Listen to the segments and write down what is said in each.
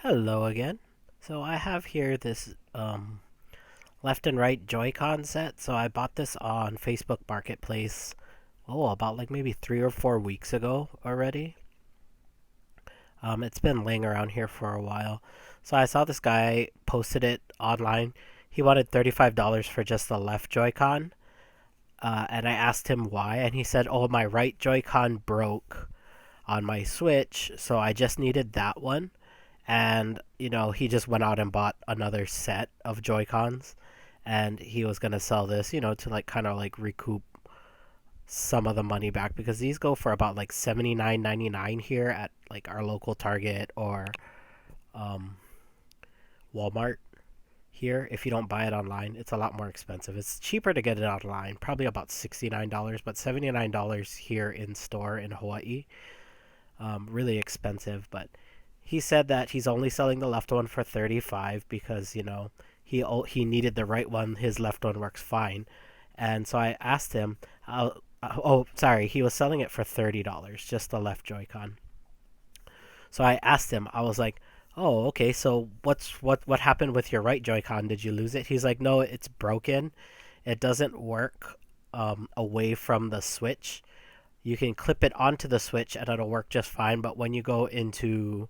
Hello again. So I have here this left and right Joy-Con set. So I bought this on Facebook Marketplace. Oh, about like maybe 3 or 4 weeks ago already. It's been laying around here for a while. So I saw this guy posted it online. He wanted $35 for just the left Joy-Con. And I asked him why, and he said, "Oh, my right Joy-Con broke on my Switch, so I just needed that one." And he just went out and bought another set of Joy Cons, and he was gonna sell this, to like kind of like recoup some of the money back because these go for about like 79.99 here at like our local Target or um, Walmart. Here, if you don't buy it online, it's a lot more expensive. It's cheaper to get it online, probably about $69, but $79 here in store in Hawaii. Really expensive, but he said that he's only selling the left one for 35 because he needed the right one. His left one works fine, and so I asked him. Oh, sorry, he was selling it for $30, just the left Joy-Con. So I asked him. I was like, "Oh, okay. So what happened with your right Joy-Con? Did you lose it?" He's like, "No, it's broken. It doesn't work away from the Switch. You can clip it onto the Switch and it'll work just fine. But when you go into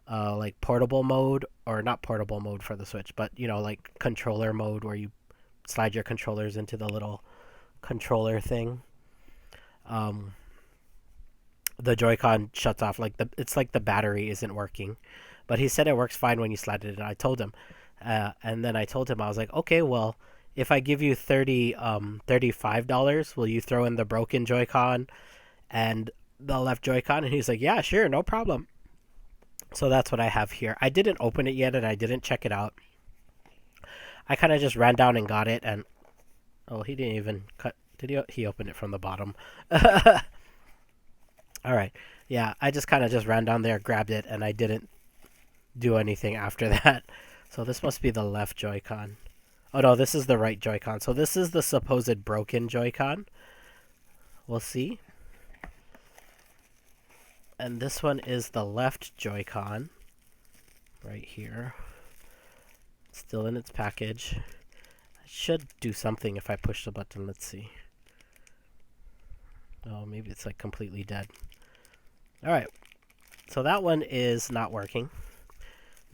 like portable mode, or not portable mode for the Switch, but like controller mode where you slide your controllers into the little controller thing. Um, the Joy-Con shuts off. It's like the battery isn't working, but he said it works fine when you slide it in. I told him, and then I told him I was like, okay, well, if I give you $35, will you throw in the broken Joy-Con and the left Joy-Con? And he's like, yeah, sure, no problem. So that's what I have here. I didn't open it yet and I didn't check it out. I kind of just ran down and got it, and oh, he didn't even cut. Did he? He opened it from the bottom. All right. Yeah, I just kind of just ran down there, grabbed it, and I didn't do anything after that. So this must be the left Joy-Con. Oh no, this is the right Joy-Con. So this is the supposed broken Joy-Con. We'll see. And this one is the left Joy-Con right here. Still in its package. I should do something if I push the button. Let's see. Oh, maybe it's like completely dead. All right. So that one is not working.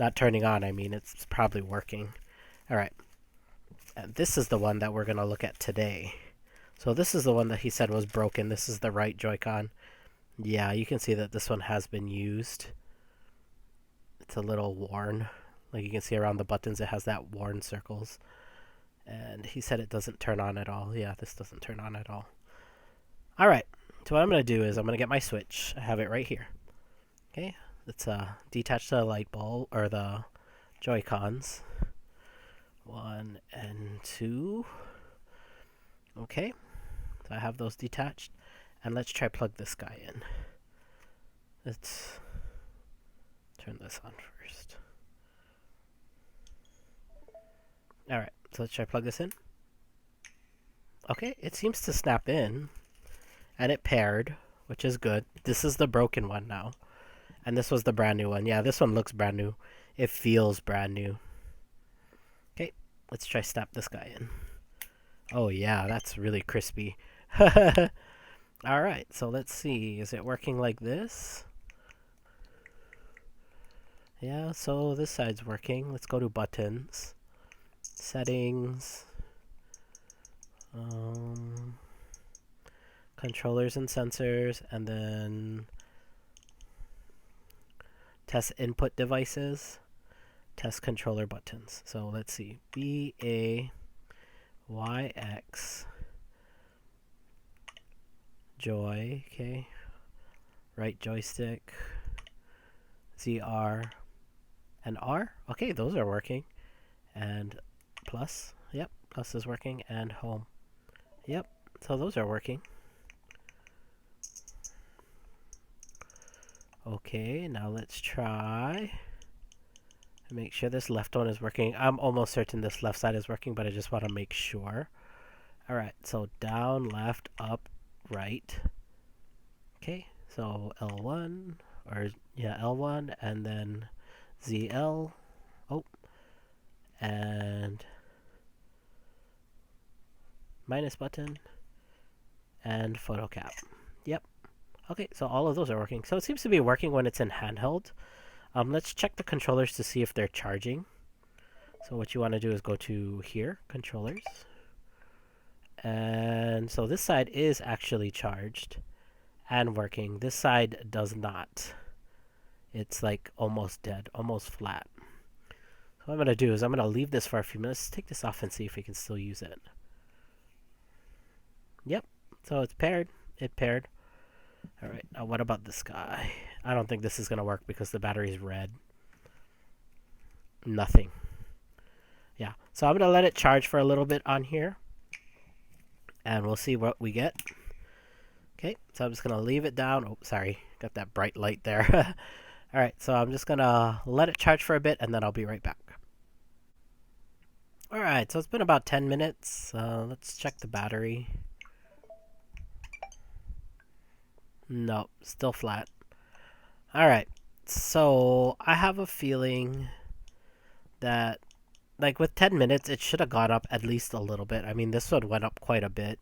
Not turning on, I mean. It's probably working. All right. And this is the one that we're going to look at today. So this is the one that he said was broken. This is the right Joy-Con. Yeah, you can see that this one has been used. It's a little worn. Like you can see around the buttons, it has that worn circles. And he said it doesn't turn on at all. Yeah, this doesn't turn on at all. All right. So what I'm going to do is I'm going to get my Switch. I have it right here. Okay. Let's detach the light bulb or the Joy-Cons. 1 and 2. Okay. So I have those detached. And let's try plug this guy in. Let's turn this on first. All right. So let's try plug this in. Okay, it seems to snap in. And it paired, which is good. This is the broken one now. And this was the brand new one. Yeah, this one looks brand new. It feels brand new. Okay, let's try snap this guy in. Oh yeah, that's really crispy. Alright, so let's see. Is it working like this? Yeah, so this side's working. Let's go to buttons. Settings. Controllers and sensors. And then test input devices. Test controller buttons. So let's see. BAYX. Joy. Okay. Right joystick. ZR. And R. Okay, those are working. And plus. Yep, plus is working. And home. Yep, so those are working. Okay, now let's try and make sure this left one is working. I'm almost certain this left side is working, but I just want to make sure. Alright, so down, left, up, right. Okay, so L1, or yeah, L1, and then ZL. Oh, and minus button and photo cap. Yep. Okay, so all of those are working. So it seems to be working when it's in handheld. Let's check the controllers to see if they're charging. So what you want to do is go to here, controllers. And so this side is actually charged and working. This side does not. It's like almost dead, almost flat. So what I'm going to do is I'm going to leave this for a few minutes. Take this off and see if we can still use it. Yep, so it's paired. It paired. Alright, now what about this guy? I don't think this is going to work because the battery's red. Nothing. Yeah, so I'm going to let it charge for a little bit on here. And we'll see what we get. Okay, so I'm just going to leave it down. Oh, sorry, got that bright light there. Alright, so I'm just going to let it charge for a bit and then I'll be right back. Alright, so it's been about 10 minutes. Let's check the battery. No, still flat. Alright, so I have a feeling that, like, with 10 minutes, it should have gone up at least a little bit. I mean, this one went up quite a bit.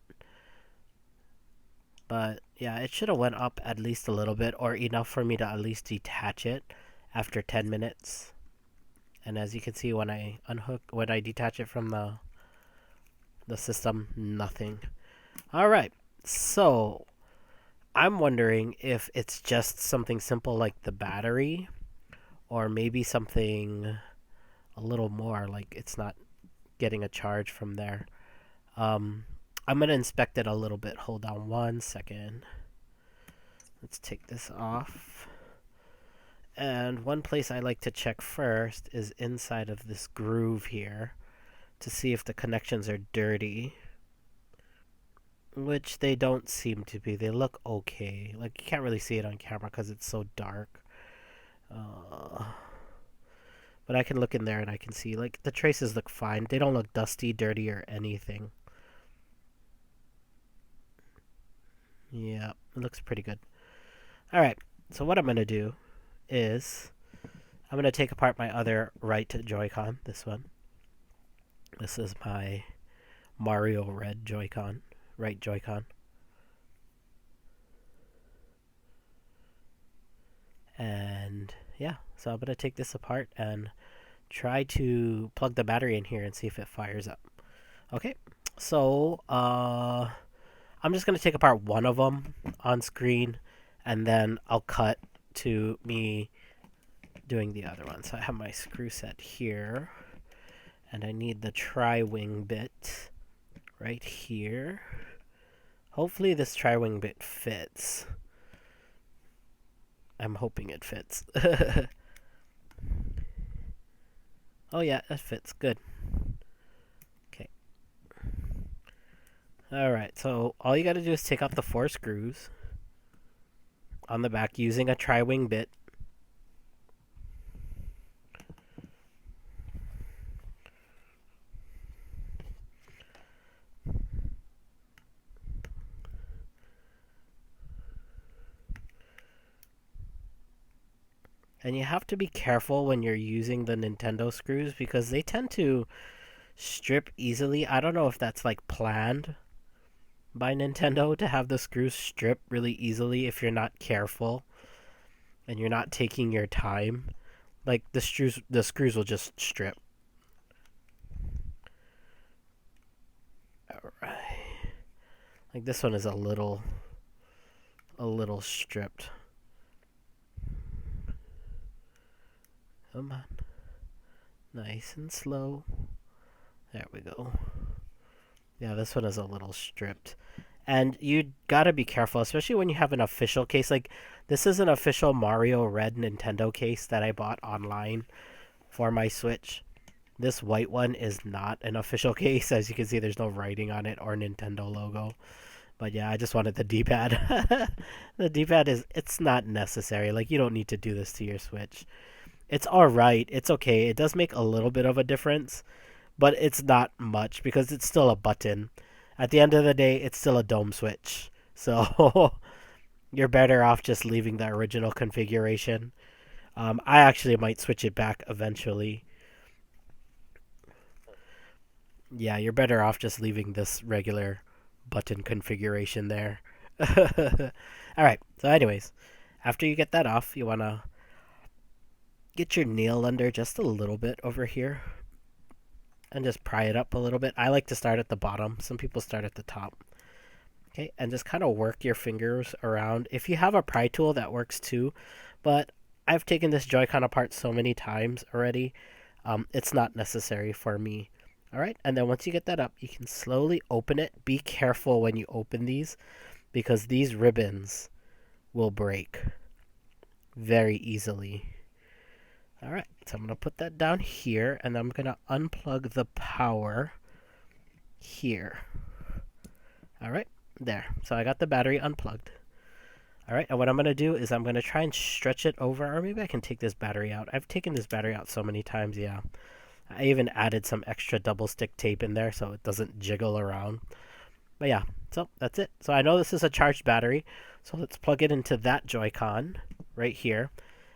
But, yeah, it should have went up at least a little bit, or enough for me to at least detach it after 10 minutes. And as you can see, when I detach it from the system, nothing. Alright, so I'm wondering if it's just something simple like the battery, or maybe something a little more, like it's not getting a charge from there. I'm going to inspect it a little bit. Hold on one second. Let's take this off. And one place I like to check first is inside of this groove here to see if the connections are dirty. Which they don't seem to be. They look okay. Like, you can't really see it on camera because it's so dark. But I can look in there and I can see, like, the traces look fine. They don't look dusty, dirty, or anything. Yeah, it looks pretty good. Alright, so what I'm going to do is I'm going to take apart my other right Joy-Con, this one. This is my Mario Red Joy-Con. Right Joy-Con. And yeah, so I'm going to take this apart and try to plug the battery in here and see if it fires up. Okay, so I'm just going to take apart one of them on screen and then I'll cut to me doing the other one. So I have my screw set here and I need the tri-wing bit right here. Hopefully this tri-wing bit fits. I'm hoping it fits. Oh yeah, it fits. Good. Okay. Alright, so all you gotta do is take out the 4 screws on the back using a tri-wing bit. And you have to be careful when you're using the Nintendo screws because they tend to strip easily. I don't know if that's like planned by Nintendo to have the screws strip really easily if you're not careful and you're not taking your time. Like the screws will just strip. Alright. Like this one is a little stripped. Come on. Nice and slow. There we go. Yeah, this one is a little stripped. And you gotta be careful, especially when you have an official case. Like, this is an official Mario Red Nintendo case that I bought online for my Switch. This white one is not an official case. As you can see, there's no writing on it or Nintendo logo. But yeah, I just wanted the D-pad. The D-pad it's not necessary. Like, you don't need to do this to your Switch. It's alright. It's okay. It does make a little bit of a difference, but it's not much because it's still a button. At the end of the day, it's still a dome switch. So you're better off just leaving the original configuration. I actually might switch it back eventually. Yeah, you're better off just leaving this regular button configuration there. Alright, so anyways, after you get that off, you want to get your nail under just a little bit over here and just pry it up a little bit. I like to start at the bottom. Some people start at the top. Okay, and just kind of work your fingers around. If you have a pry tool, that works too, but I've taken this Joy-Con apart so many times already, it's not necessary for me. All right, and then once you get that up, you can slowly open it. Be careful when you open these because these ribbons will break very easily. All right, so I'm going to put that down here, and I'm going to unplug the power here. All right, there. So I got the battery unplugged. All right, and what I'm going to do is I'm going to try and stretch it over, or maybe I can take this battery out. I've taken this battery out so many times, yeah. I even added some extra double stick tape in there so it doesn't jiggle around. But yeah, so that's it. So I know this is a charged battery, so let's plug it into that Joy-Con right here,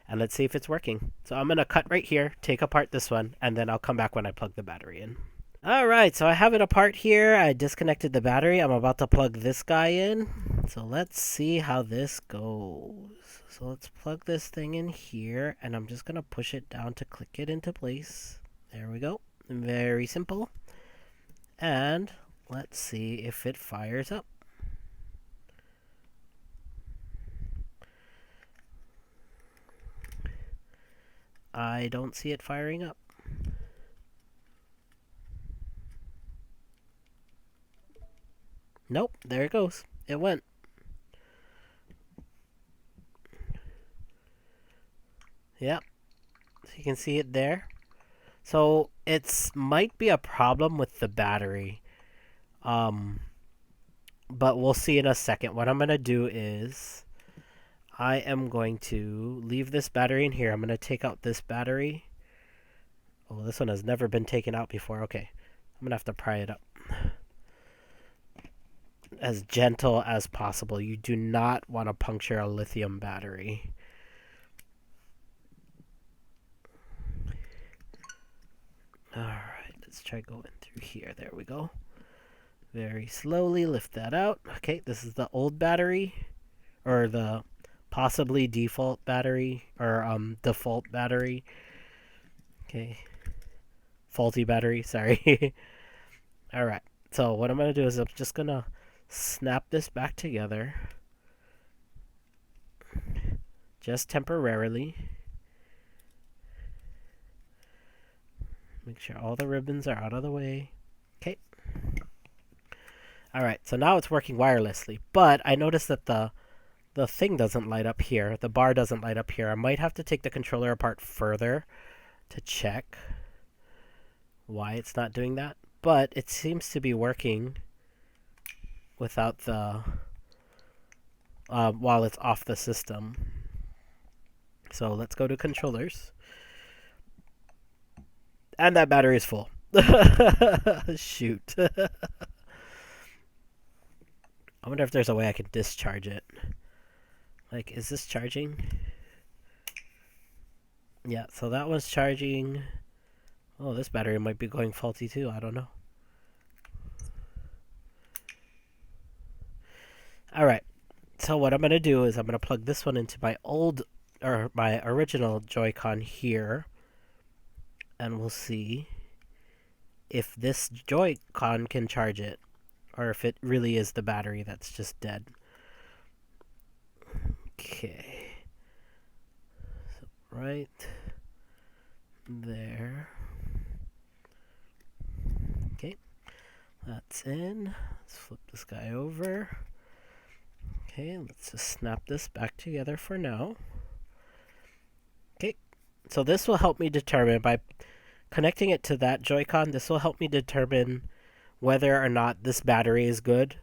and let's see if it's working. So I'm going to cut right here, take apart this one, and then I'll come back when I plug the battery in. Alright, so I have it apart here. I disconnected the battery. I'm about to plug this guy in. So let's see how this goes. So let's plug this thing in here, and I'm just going to push it down to click it into place. There we go. Very simple. And let's see if it fires up. I don't see it firing up. Nope, there it goes. It went. Yep. So you can see it there. So it's might be a problem with the battery. But we'll see in a second. What I'm going to do is I am going to leave this battery in here. I'm going to take out this battery. Oh, this one has never been taken out before. Okay. I'm going to have to pry it up. As gentle as possible. You do not want to puncture a lithium battery. Alright, let's try going through here. There we go. Very slowly lift that out. Okay, this is the old battery. Or the possibly default battery. Or default battery. Okay. Faulty battery, sorry. Alright, so what I'm going to do is I'm just going to snap this back together. Just temporarily. Make sure all the ribbons are out of the way. Okay. Alright, so now it's working wirelessly. But I noticed that the thing doesn't light up here. The bar doesn't light up here. I might have to take the controller apart further to check why it's not doing that. But it seems to be working without the while it's off the system. So let's go to controllers. And that battery is full. Shoot. I wonder if there's a way I can discharge it. Like, is this charging? Yeah, so that one's charging. Oh, this battery might be going faulty too. I don't know. Alright, so what I'm going to do is I'm going to plug this one into my my original Joy-Con here. And we'll see if this Joy-Con can charge it. Or if it really is the battery that's just dead. Okay. So right there. Okay. That's in. Let's flip this guy over. Okay, let's just snap this back together for now. Okay, so this will help me determine, by connecting it to that Joy-Con, this will help me determine whether or not this battery is good.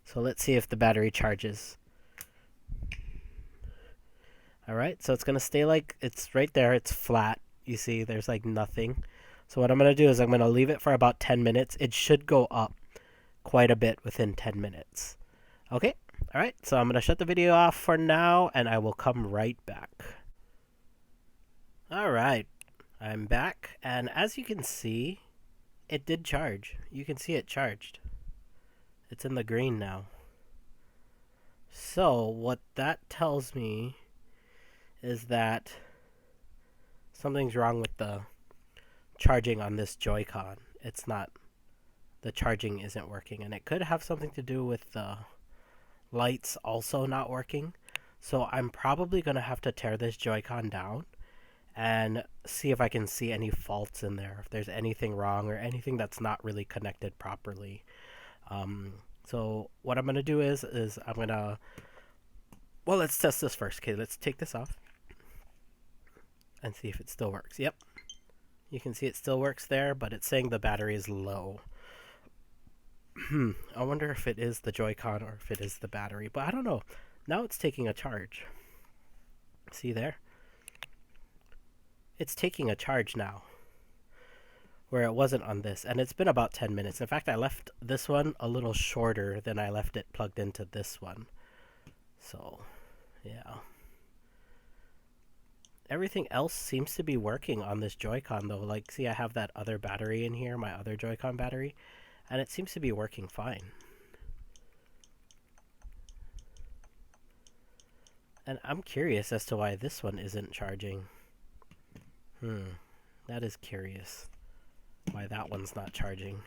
So let's see if the battery charges. Alright, so it's going to stay like, it's right there, it's flat. You see, there's like nothing. So what I'm going to do is I'm going to leave it for about 10 minutes. It should go up quite a bit within 10 minutes. Okay, Alright, so I'm going to shut the video off for now, and I will come right back. Alright, I'm back, and as you can see, it did charge. You can see it charged. It's in the green now. So, what that tells me is that something's wrong with the charging on this Joy-Con. It's not, the charging isn't working, and it could have something to do with the lights also not working. So I'm probably going to have to tear this Joy-Con down and see if I can see any faults in there, if there's anything wrong or anything that's not really connected properly. So what I'm going to do is I'm going to, well, let's test this first. Okay, let's take this off and see if it still works. Yep, you can see it still works there, but it's saying the battery is low. I wonder if it is the Joy-Con or if it is the battery, but I don't know. Now it's taking a charge. See there? It's taking a charge now, where it wasn't on this, and it's been about 10 minutes. In fact, I left this one a little shorter than I left it plugged into this one. So, yeah. Everything else seems to be working on this Joy-Con, though. Like, see, I have that other battery in here, my other Joy-Con battery, and it seems to be working fine. And I'm curious as to why this one isn't charging. That is curious. Why that one's not charging.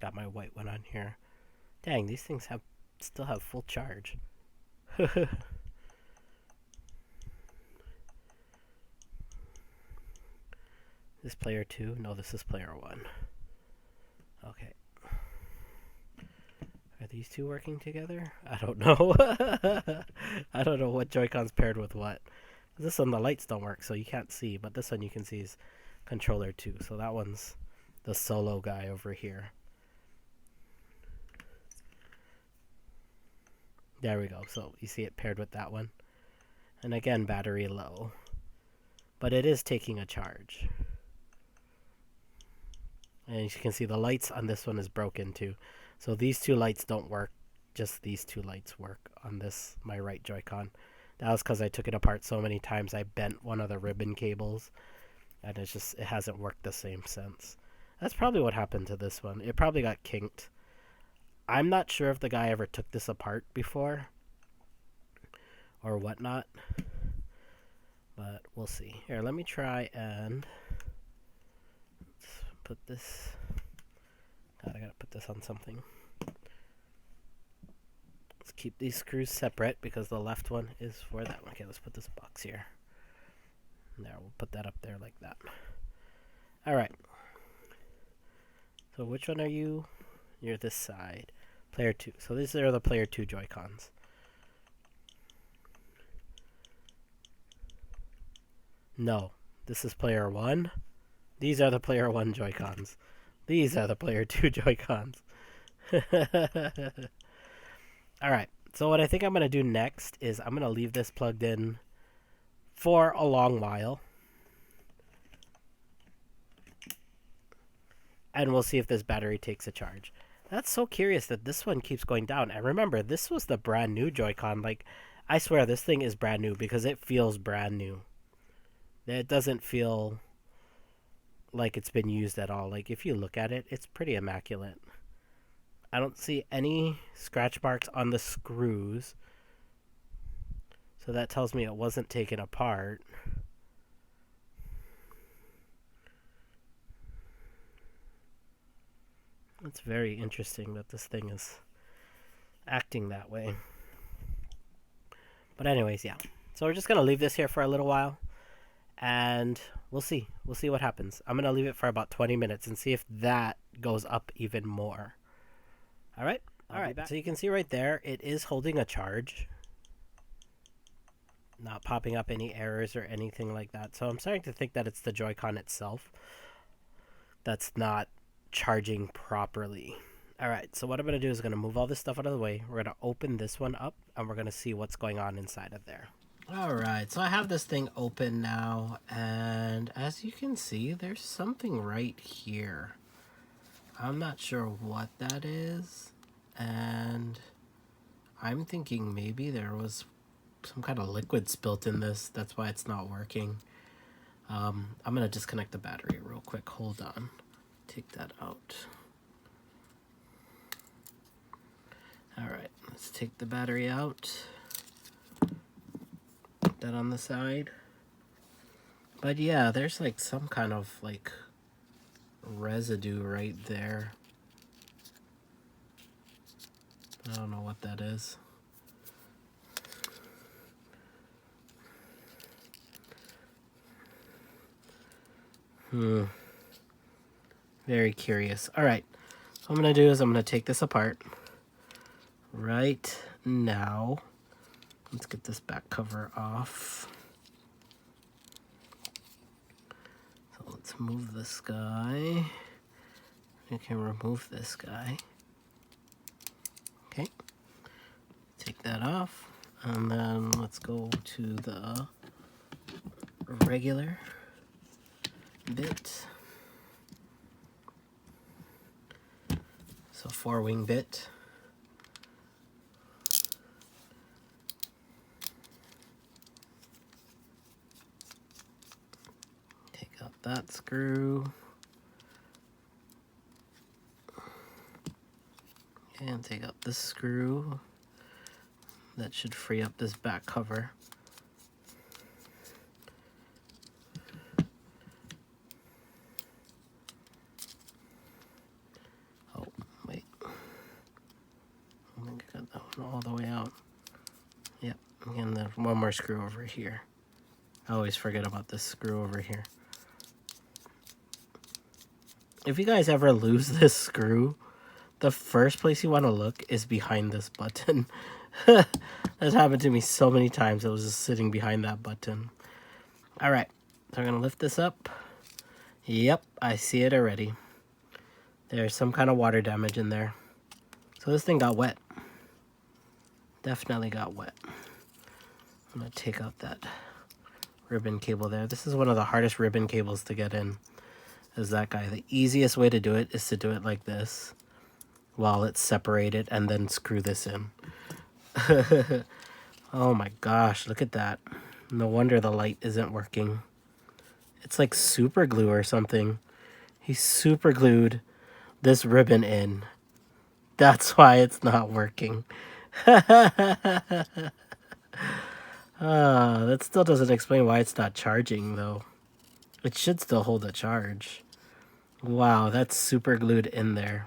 Got my white one on here. Dang, these things still have full charge. This player 2? No, this is player 1. Okay. Are these two working together? I don't know. I don't know what Joy-Con's paired with what. This one, the lights don't work, so you can't see. But this one you can see is controller 2. So that one's the solo guy over here. There we go. So you see it paired with that one. And again, battery low. But it is taking a charge. And as you can see, the lights on this one is broken too. So these two lights don't work. Just these two lights work on this, my right Joy-Con. That was because I took it apart so many times I bent one of the ribbon cables. And it hasn't worked the same since. That's probably what happened to this one. It probably got kinked. I'm not sure if the guy ever took this apart before. Or whatnot. But we'll see. Here, let me try and put this. God, I gotta put this on something. Let's keep these screws separate because the left one is for that one. Okay, let's put this box here. There, we'll put that up there like that. Alright. So which one are you? You're this side. Player 2. So these are the player 2 Joy-Cons. No. This is player 1. These are the player 1 Joy-Cons. These are the player 2 Joy-Cons. Alright, so what I think I'm going to do next is I'm going to leave this plugged in for a long while. And we'll see if this battery takes a charge. That's so curious that this one keeps going down. And remember, this was the brand new Joy-Con. Like, I swear this thing is brand new because it feels brand new. It doesn't feel like it's been used at all. Like, if you look at it, it's pretty immaculate. I don't see any scratch marks on the screws. So that tells me it wasn't taken apart. It's very interesting that this thing is acting that way. But anyways, yeah. So we're just going to leave this here for a little while. And we'll see. We'll see what happens. I'm going to leave it for about 20 minutes and see if that goes up even more. Alright? Alright, so you can see right there, it is holding a charge. Not popping up any errors or anything like that. So I'm starting to think that it's the Joy-Con itself that's not charging properly. Alright, so what I'm going to do is going to move all this stuff out of the way. We're going to open this one up, and we're going to see what's going on inside of there. Alright, so I have this thing open now, and as you can see, there's something right here. I'm not sure what that is, and I'm thinking maybe there was some kind of liquid spilt in this. That's why it's not working. I'm gonna disconnect the battery real quick. Hold on. Take that out. Alright, let's take the battery out. Put that on the side. But yeah, there's like some kind of like residue right there. I don't know what that is. Very curious. All right, what I'm gonna do is I'm gonna take this apart right now. Let's get this back cover off. So let's move this guy. We can remove this guy. Okay, take that off, and then let's go to the regular bit. So 4-wing bit. Take out that screw. And take out this screw. That should free up this back cover. Oh, wait. I think I got that one all the way out. Yep, and then one more screw over here. I always forget about this screw over here. If you guys ever lose this screw, the first place you want to look is behind this button. That's happened to me so many times. I was just sitting behind that button. All right, so I'm gonna lift this up. Yep, I see it already. There's some kind of water damage in there. So this thing got wet. Definitely got wet. I'm gonna take out that ribbon cable there. This is one of the hardest ribbon cables to get in, is that guy. The easiest way to do it is to do it like this while it's separated and then screw this in. Oh my gosh, look at that. No wonder the light isn't working. It's like super glue or something. He super glued this ribbon in. That's why it's not working. That still doesn't explain why it's not charging though. It should still hold a charge. Wow, that's super glued in there.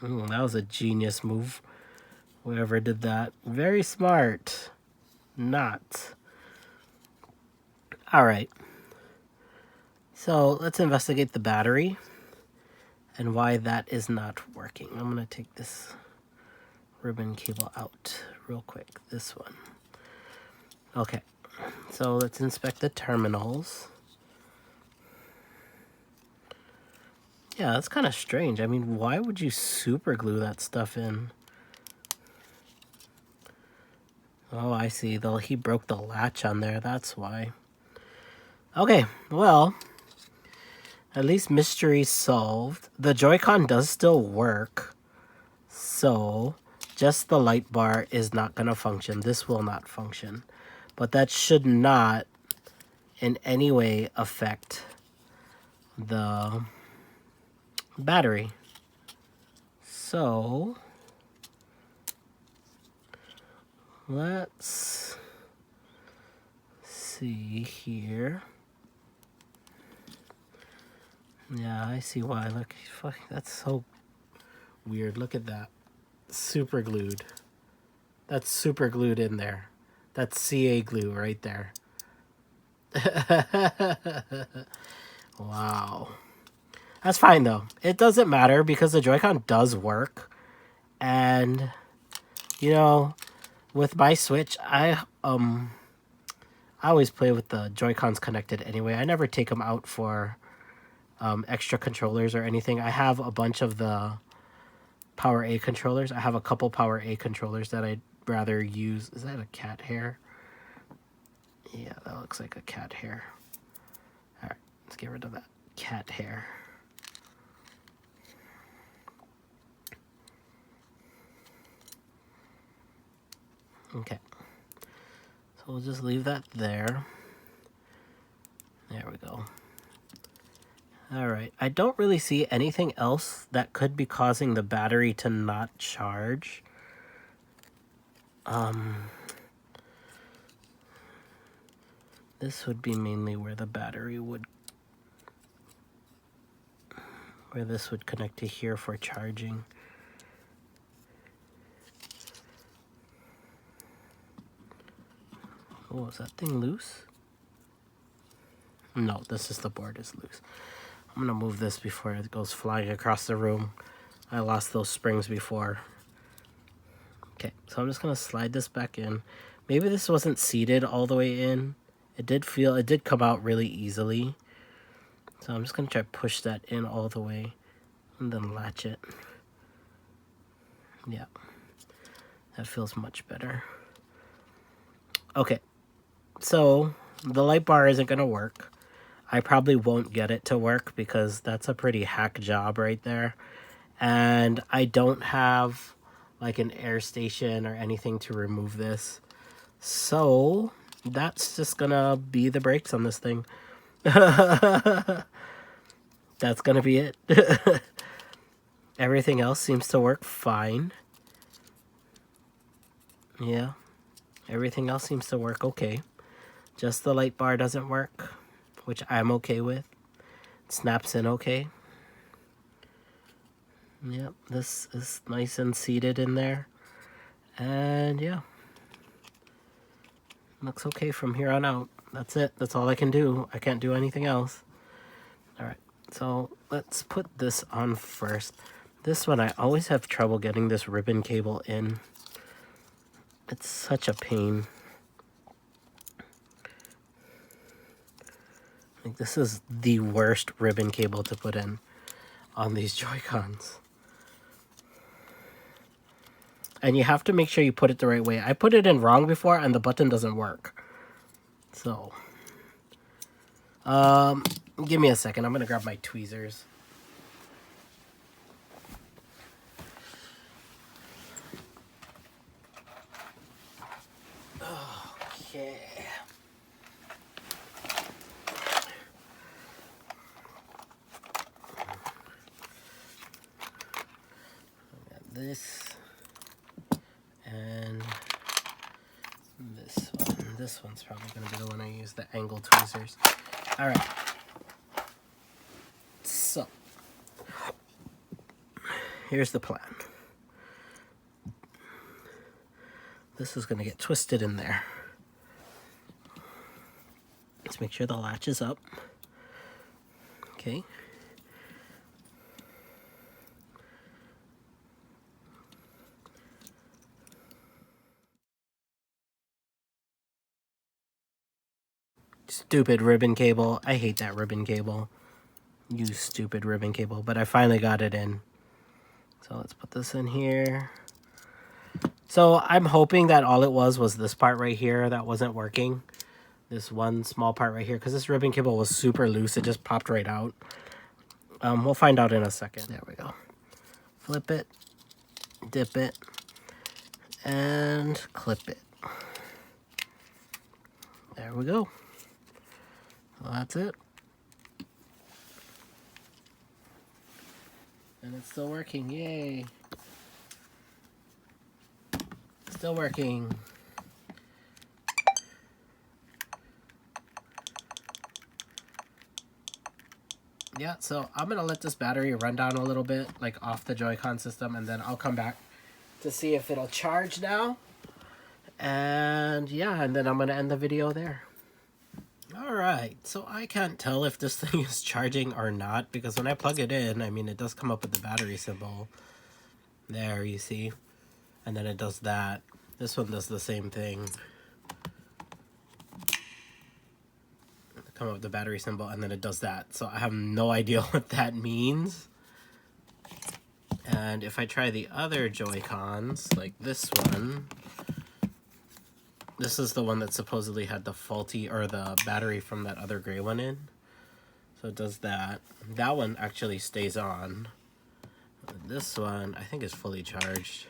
Ooh, that was a genius move. Whoever did that. Very smart. Not. Alright. So let's investigate the battery and why that is not working. I'm going to take this ribbon cable out real quick. This one. Okay. So let's inspect the terminals. Yeah, that's kind of strange. I mean, why would you super glue that stuff in? Oh, I see. He broke the latch on there. That's why. Okay, well, at least mystery solved. The Joy-Con does still work. So, just the light bar is not going to function. This will not function. But that should not in any way affect the battery. So, let's see here. Yeah, I see why. Look, fuck, that's so weird. Look at that. Super glued. That's super glued in there. That's CA glue right there. Wow. That's fine though. It doesn't matter because the Joy-Con does work. And, you know, with my Switch, I always play with the Joy-Cons connected anyway. I never take them out for extra controllers or anything. I have a bunch of the Power A controllers. I have a couple Power A controllers that I'd rather use. Is that a cat hair? Yeah, that looks like a cat hair. All right, let's get rid of that cat hair. Okay, so we'll just leave that there. There we go. All right, I don't really see anything else that could be causing the battery to not charge. This would be mainly where the battery would, where this would connect to here for charging. Oh, is that thing loose? No, this is the board is loose. I'm gonna move this before it goes flying across the room. I lost those springs before. Okay, so I'm just gonna slide this back in. Maybe this wasn't seated all the way in. It did come out really easily. So I'm just gonna try to push that in all the way and then latch it. Yeah, that feels much better. Okay, so the light bar isn't gonna work. I probably won't get it to work because that's a pretty hack job right there. And I don't have like an air station or anything to remove this. So that's just gonna be the brakes on this thing. That's gonna be it. Everything else seems to work fine. Yeah, everything else seems to work okay. Just the light bar doesn't work, which I'm okay with. It snaps in okay. Yep, this is nice and seated in there. And yeah, looks okay from here on out. That's it. That's all I can do. I can't do anything else. All right, so let's put this on first. This one, I always have trouble getting this ribbon cable in. It's such a pain. Like, this is the worst ribbon cable to put in on these Joy-Cons. And you have to make sure you put it the right way. I put it in wrong before and the button doesn't work. So, give me a second. I'm gonna grab my tweezers. Okay. This and this one. This one's probably going to be the one I use, the angle tweezers. All right. So, here's the plan. This is going to get twisted in there. Let's make sure the latch is up. Okay. Stupid ribbon cable. I hate that ribbon cable. You stupid ribbon cable. But I finally got it in. So let's put this in here. So I'm hoping that all it was this part right here that wasn't working. This one small part right here. Because this ribbon cable was super loose. It just popped right out. We'll find out in a second. There we go. Flip it. Dip it. And clip it. There we go. Well, that's it. And it's still working. Yay. Still working. Yeah, so I'm going to let this battery run down a little bit, like off the Joy-Con system, and then I'll come back to see if it'll charge now. And yeah, and then I'm going to end the video there. Alright, so I can't tell if this thing is charging or not, because when I plug it in, I mean, it does come up with the battery symbol. There, you see? And then it does that. This one does the same thing. Come up with the battery symbol, and then it does that. So I have no idea what that means. And if I try the other Joy-Cons, like this one, This is the one that supposedly had the faulty, or the battery from that other gray one in. So it does that. That one actually stays on. This one, I think, is fully charged.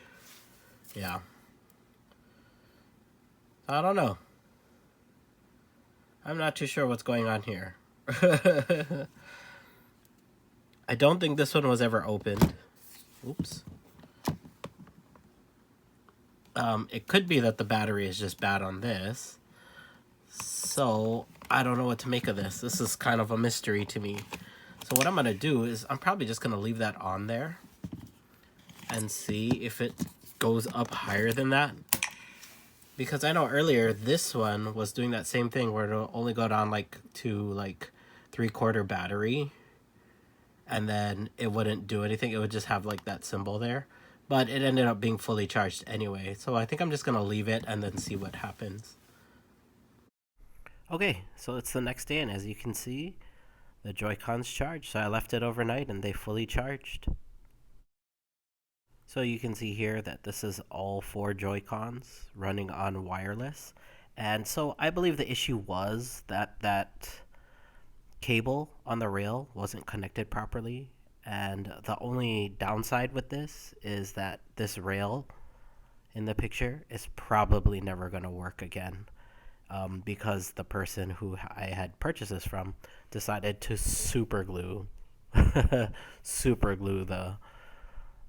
Yeah. I don't know. I'm not too sure what's going on here. I don't think this one was ever opened. Oops. It could be that the battery is just bad on this. So I don't know what to make of this. This is kind of a mystery to me. So what I'm going to do is I'm probably just going to leave that on there and see if it goes up higher than that. Because I know earlier this one was doing that same thing where it'll only go down like to like 3/4 battery, and then it wouldn't do anything. It would just have like that symbol there. But it ended up being fully charged anyway. So I think I'm just going to leave it and then see what happens. Okay, so it's the next day, and as you can see, the Joy-Cons charged. So I left it overnight and they fully charged. So you can see here that this is all 4 Joy-Cons running on wireless. And so I believe the issue was that cable on the rail wasn't connected properly. And the only downside with this is that this rail in the picture is probably never going to work again. Because the person who I had purchased this from decided to super glue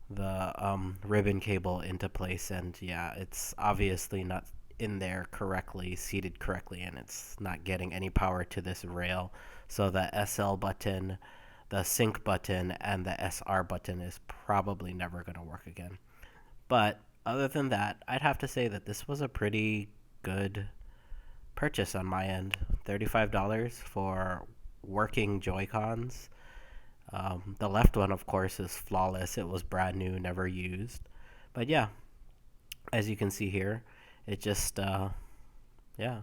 the ribbon cable into place, and yeah, it's obviously not in there correctly, seated correctly, and it's not getting any power to this rail. So the SL button, the sync button, and the SR button is probably never going to work again. But other than that, I'd have to say that this was a pretty good purchase on my end. $35 for working Joy-Cons. The left one, of course, is flawless. It was brand new, never used. But yeah, as you can see here, it just, yeah,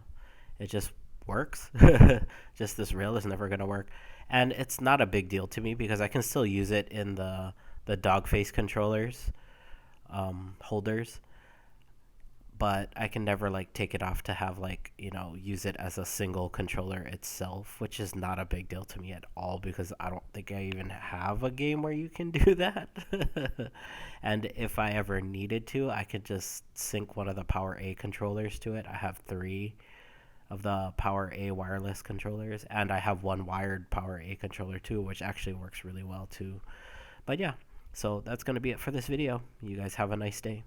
it just works. Just this rail is never going to work. And it's not a big deal to me because I can still use it in the dog face controllers holders. But I can never like take it off to have like, use it as a single controller itself, which is not a big deal to me at all because I don't think I even have a game where you can do that. And if I ever needed to, I could just sync one of the Power A controllers to it. I have 3 of the Power A wireless controllers, and I have one wired Power A controller too, which actually works really well too. But yeah, so that's going to be it for this video. You guys have a nice day.